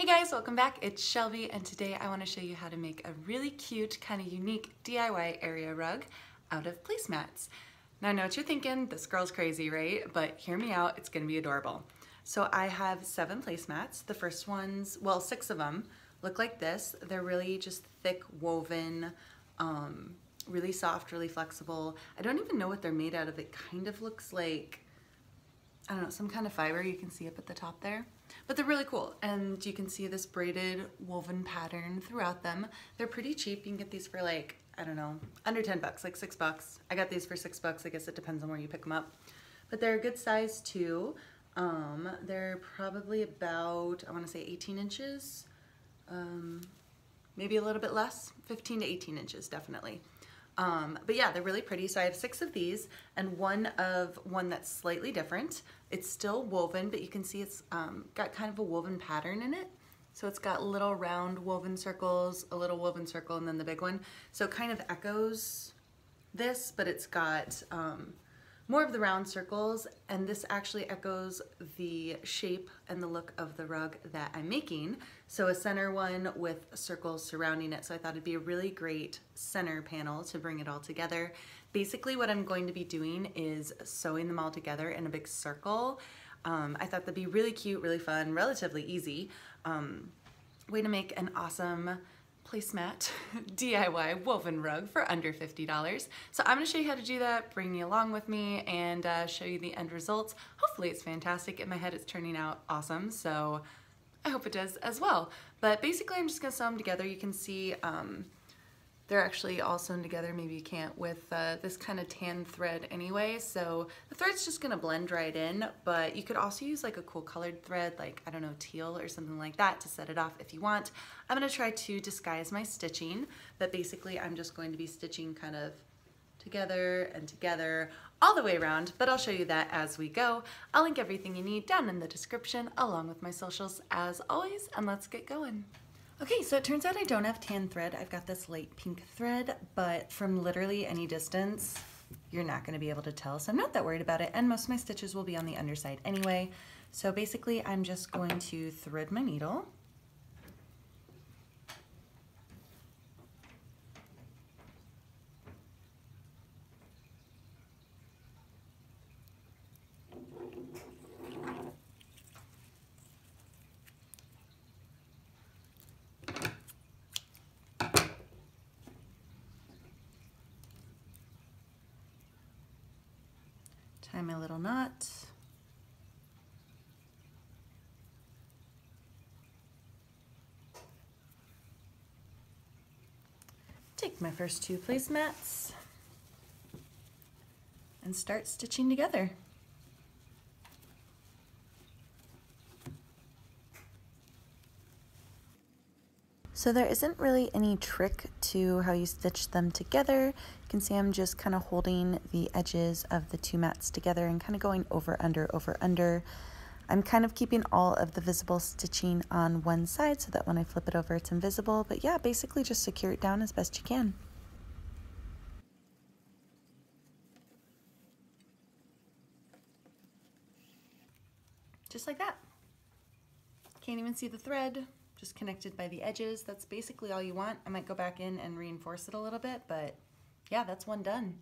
Hey guys, welcome back. It's Shelby, and today I want to show you how to make a really cute, kind of unique DIY area rug out of placemats. Now I know what you're thinking, this girl's crazy, right? But hear me out, it's gonna be adorable. So I have 7 placemats. The first ones, well, 6 of them look like this. They're really just thick woven, really soft, really flexible. I don't even know what they're made out of. It kind of looks like, I don't know, some kind of fiber. You can see up at the top there. But they're really cool, and you can see this braided woven pattern throughout them. They're pretty cheap. You can get these for like, I don't know, under 10 bucks, like $6. I got these for $6. I guess it depends on where you pick them up. But they're a good size too. They're probably about, I want to say 18 inches, maybe a little bit less, 15 to 18 inches definitely. But yeah, they're really pretty. So I have 6 of these and one that's slightly different. It's still woven, but you can see it's got kind of a woven pattern in it. So it's got little round woven circles, a little woven circle, and then the big one. So it kind of echoes this, but it's got more of the round circles, and this actually echoes the shape and the look of the rug that I'm making. So a center one with circles surrounding it. So I thought it'd be a really great center panel to bring it all together. Basically what I'm going to be doing is sewing them all together in a big circle. I thought that'd be really cute, really fun, relatively easy way to make an awesome placemat DIY woven rug for under $50. So I'm going to show you how to do that, bring you along with me, and show you the end results. Hopefully it's fantastic. In my head it's turning out awesome, so I hope it does as well. But basically I'm just going to sew them together. You can see they're actually all sewn together, maybe you can't, with this kind of tan thread anyway, so the thread's just gonna blend right in, but you could also use like a cool colored thread, like, I don't know, teal or something like that to set it off if you want. I'm gonna try to disguise my stitching, but basically I'm just going to be stitching kind of together and together all the way around, but I'll show you that as we go. I'll link everything you need down in the description along with my socials as always, and let's get going. Okay, so it turns out I don't have tan thread. I've got this light pink thread, but from literally any distance, you're not gonna be able to tell, so I'm not that worried about it, and most of my stitches will be on the underside anyway. So basically, I'm just going to thread my needle. Tie my little knot. Take my first 2 placemats and start stitching together. So there isn't really any trick to how you stitch them together. You can see I'm just kind of holding the edges of the 2 mats together and kind of going over, under, over, under. I'm kind of keeping all of the visible stitching on one side so that when I flip it over it's invisible. But yeah, basically just secure it down as best you can. Just like that. Can't even see the thread. Just connected by the edges. That's basically all you want. I might go back in and reinforce it a little bit, but yeah, that's one done.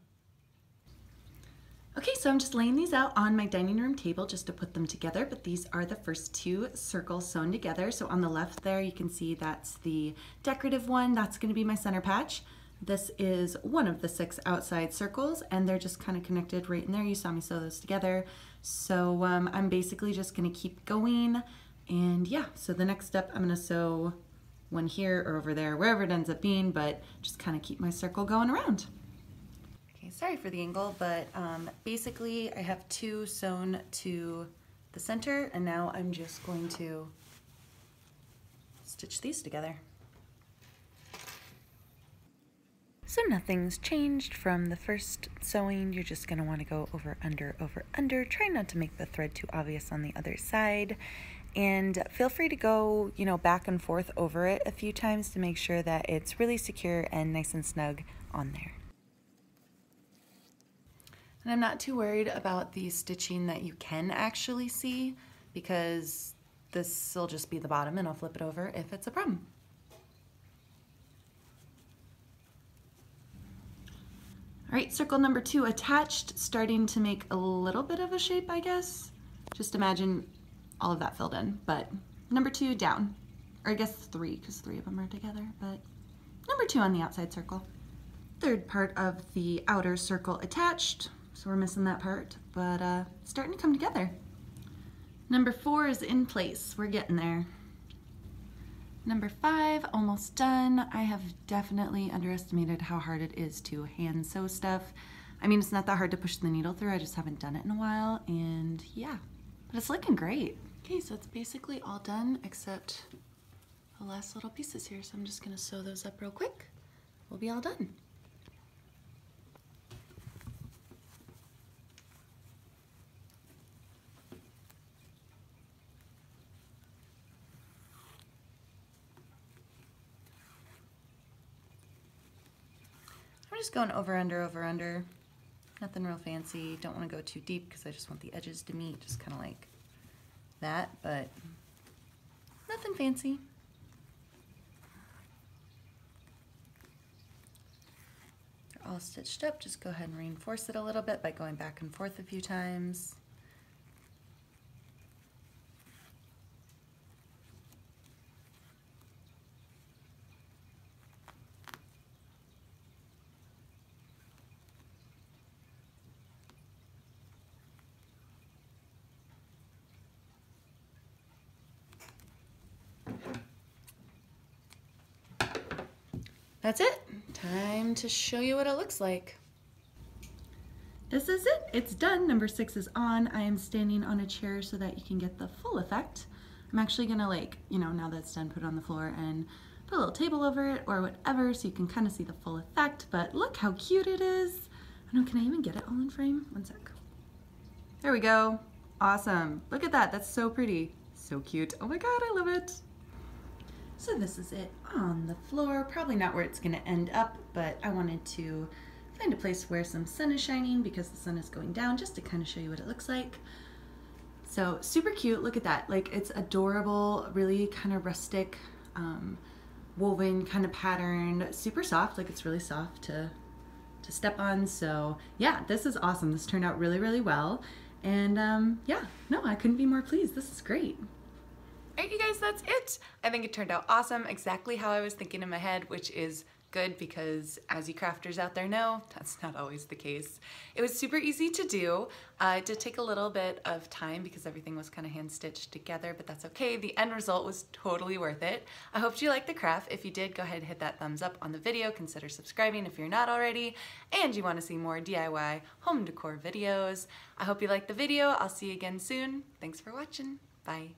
Okay, so I'm just laying these out on my dining room table just to put them together, but these are the first 2 circles sewn together. So on the left there, you can see that's the decorative one. That's gonna be my center patch. This is one of the 6 outside circles, and they're just kind of connected right in there. You saw me sew those together. So I'm basically just gonna keep going. And yeah, so the next step, I'm gonna sew one here or over there, wherever it ends up being, but just kind of keep my circle going around. Okay, sorry for the angle, but basically I have 2 sewn to the center, and now I'm just going to stitch these together. So nothing's changed from the first sewing. You're just gonna wanna go over, under, over, under. Try not to make the thread too obvious on the other side. And feel free to go, you know, back and forth over it a few times to make sure that it's really secure and nice and snug on there. And I'm not too worried about the stitching that you can actually see, because this will just be the bottom and I'll flip it over if it's a problem. All right, circle number 2 attached, starting to make a little bit of a shape, I guess. Just imagine all of that filled in, but number 2 down, or I guess 3, because 3 of them are together, but number 2 on the outside circle. Third part of the outer circle attached, so we're missing that part, but starting to come together. Number 4 is in place, we're getting there. Number 5, almost done. I have definitely underestimated how hard it is to hand sew stuff. I mean, it's not that hard to push the needle through, I just haven't done it in a while, and yeah, but it's looking great. Okay, so it's basically all done except the last little pieces here, so I'm just gonna sew those up real quick. We'll be all done. I'm just going over, under, over, under. Nothing real fancy. Don't want to go too deep because I just want the edges to meet, just kind of like that, but nothing fancy. They're all stitched up. Just go ahead and reinforce it a little bit by going back and forth a few times. That's it. Time to show you what it looks like. This is it. It's done. Number 6 is on. I am standing on a chair so that you can get the full effect. I'm actually gonna, like, you know, now that it's done, put it on the floor and put a little table over it or whatever so you can kind of see the full effect, but look how cute it is. I don't know, can I even get it all in frame? One sec. There we go. Awesome. Look at that. That's so pretty. So cute. Oh my God, I love it. So this is it on the floor. Probably not where it's gonna end up, but I wanted to find a place where some sun is shining because the sun is going down, just to kind of show you what it looks like. So super cute, look at that. Like, it's adorable, really kind of rustic, woven kind of pattern, super soft, like it's really soft to step on. So yeah, this is awesome. This turned out really, really well. And yeah, no, I couldn't be more pleased. This is great. All right, you guys, that's it. I think it turned out awesome, exactly how I was thinking in my head, which is good because, as you crafters out there know, that's not always the case. It was super easy to do. It did take a little bit of time because everything was kind of hand stitched together, but that's okay. The end result was totally worth it. I hope you liked the craft. If you did, go ahead and hit that thumbs up on the video. Consider subscribing if you're not already, and you want to see more DIY home decor videos. I hope you liked the video. I'll see you again soon. Thanks for watching. Bye.